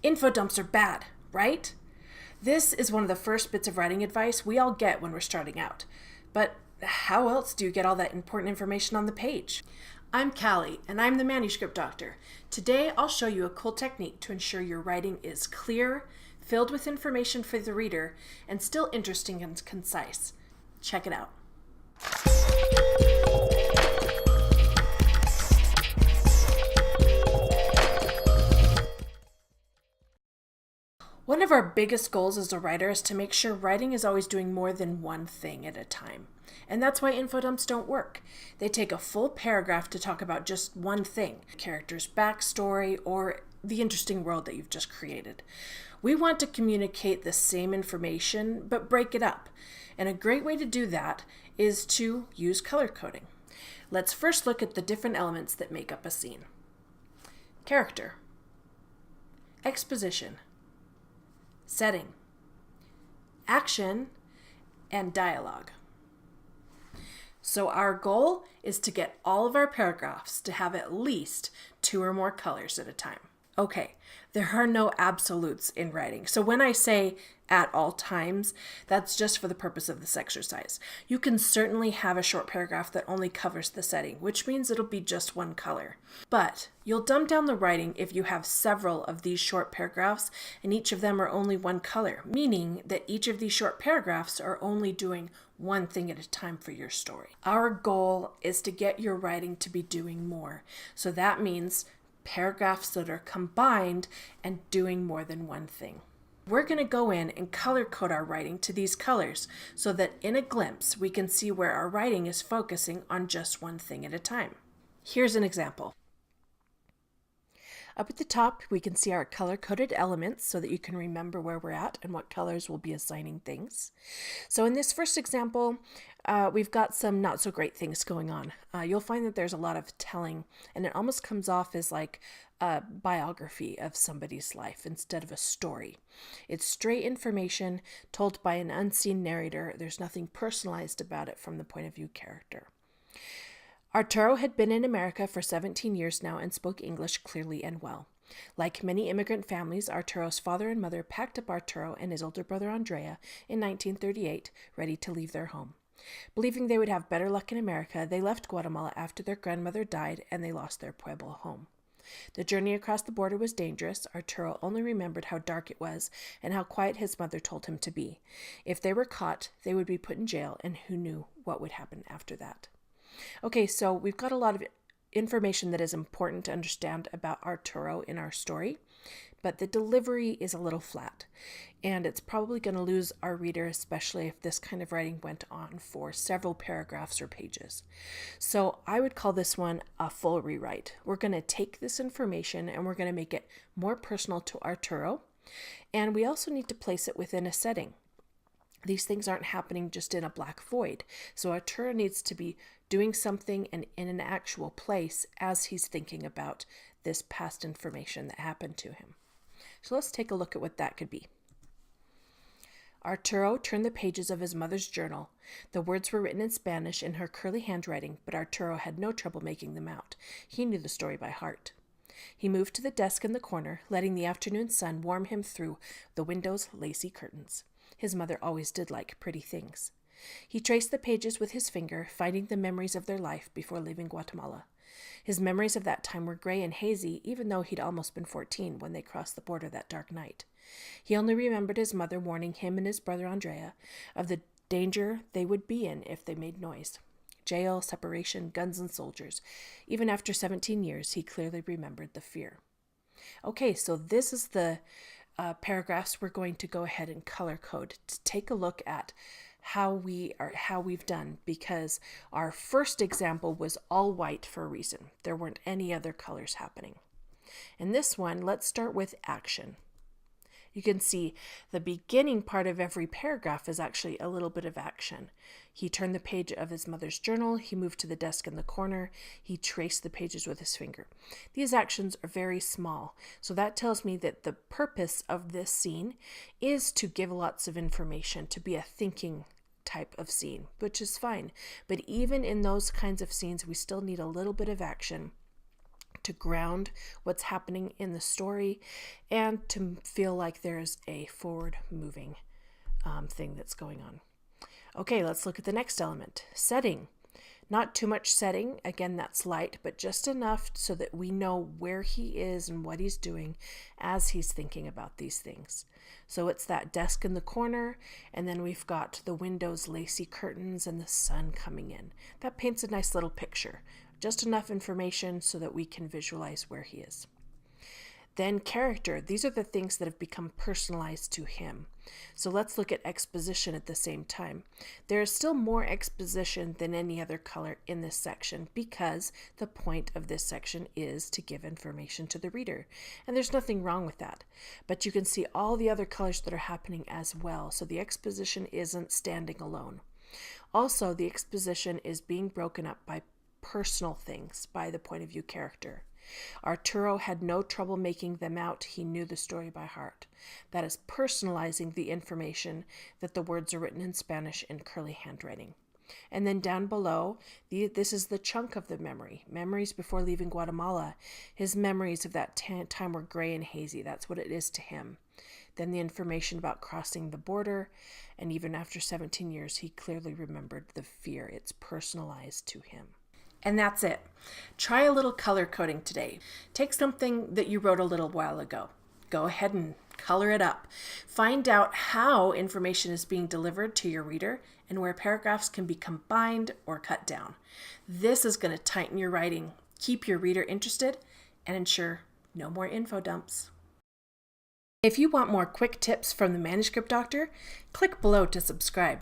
Infodumps are bad, right? This is one of the first bits of writing advice we all get when we're starting out. But how else do you get all that important information on the page? I'm Callie, and I'm the Manuscript Doctor. Today, I'll show you a cool technique to ensure your writing is clear, filled with information for the reader, and still interesting and concise. Check it out. One of our biggest goals as a writer is to make sure writing is always doing more than one thing at a time. And that's why infodumps don't work. They take a full paragraph to talk about just one thing, a character's backstory, or the interesting world that you've just created. We want to communicate the same information, but break it up. And a great way to do that is to use color coding. Let's first look at the different elements that make up a scene. Character, exposition, setting, action, and dialogue. So our goal is to get all of our paragraphs to have at least 2 or more colors at a time. Okay, there are no absolutes in writing. So when I say at all times, that's just for the purpose of this exercise. You can certainly have a short paragraph that only covers the setting, which means it'll be just one color. But you'll dumb down the writing if you have several of these short paragraphs and each of them are only one color, meaning that each of these short paragraphs are only doing one thing at a time for your story. Our goal is to get your writing to be doing more. So that means paragraphs that are combined and doing more than one thing. We're going to go in and color code our writing to these colors so that in a glimpse we can see where our writing is focusing on just one thing at a time. Here's an example. Up at the top we can see our color-coded elements so that you can remember where we're at and what colors we'll be assigning things. So in this first example, we've got some not so great things going on. You'll find that there's a lot of telling, and it almost comes off as like a biography of somebody's life instead of a story. It's straight information told by an unseen narrator. There's nothing personalized about it from the point of view character. Arturo had been in America for 17 years now and spoke English clearly and well. Like many immigrant families, Arturo's father and mother packed up Arturo and his older brother Andrea in 1938, ready to leave their home. Believing they would have better luck in America, they left Guatemala after their grandmother died and they lost their Pueblo home. The journey across the border was dangerous. Arturo only remembered how dark it was and how quiet his mother told him to be. If they were caught, they would be put in jail, and who knew what would happen after that. Okay, so we've got a lot of information that is important to understand about Arturo in our story, but the delivery is a little flat, and it's probably going to lose our reader, especially if this kind of writing went on for several paragraphs or pages. So I would call this one a full rewrite. We're going to take this information and we're going to make it more personal to Arturo, and we also need to place it within a setting. These things aren't happening just in a black void, so Arturo needs to be doing something and in an actual place as he's thinking about this past information that happened to him. So let's take a look at what that could be. Arturo turned the pages of his mother's journal. The words were written in Spanish in her curly handwriting, but Arturo had no trouble making them out. He knew the story by heart. He moved to the desk in the corner, letting the afternoon sun warm him through the window's lacy curtains. His mother always did like pretty things. He traced the pages with his finger, finding the memories of their life before leaving Guatemala. His memories of that time were gray and hazy, even though he'd almost been 14 when they crossed the border that dark night. He only remembered his mother warning him and his brother Andrea of the danger they would be in if they made noise. Jail, separation, guns, and soldiers. Even after 17 years, he clearly remembered the fear. Okay, so this is the paragraphs we're going to go ahead and color code to take a look at how we've done, because our first example was all white for a reason. There weren't any other colors happening. In this one, let's start with action. You can see the beginning part of every paragraph is actually a little bit of action. He turned the page of his mother's journal. He moved to the desk in the corner. He traced the pages with his finger. These actions are very small, so that tells me that the purpose of this scene is to give lots of information, to be a thinking type of scene, which is fine. But even in those kinds of scenes, we still need a little bit of action to ground what's happening in the story and to feel like there's a forward moving thing that's going on. Okay, let's look at the next element, setting. Not too much setting, again that's light, but just enough so that we know where he is and what he's doing as he's thinking about these things. So it's that desk in the corner, and then we've got the windows, lacy curtains, and the sun coming in. That paints a nice little picture. Just enough information so that we can visualize where he is. Then character, these are the things that have become personalized to him. So let's look at exposition at the same time. There is still more exposition than any other color in this section because the point of this section is to give information to the reader. And there's nothing wrong with that. But you can see all the other colors that are happening as well. So the exposition isn't standing alone. Also, the exposition is being broken up by personal things by the point of view character. Arturo had no trouble making them out. He knew the story by heart. That is personalizing the information that the words are written in Spanish in curly handwriting. And then down below, this is the chunk of the memories before leaving Guatemala. His memories of that time were gray and hazy. That's what it is to him. Then the information about crossing the border, and even after 17 years, he clearly remembered the fear. It's personalized to him. And that's it. Try a little color coding today. Take something that you wrote a little while ago. Go ahead and color it up. Find out how information is being delivered to your reader and where paragraphs can be combined or cut down. This is going to tighten your writing, keep your reader interested, and ensure no more info dumps. If you want more quick tips from the Manuscript Doctor, click below to subscribe.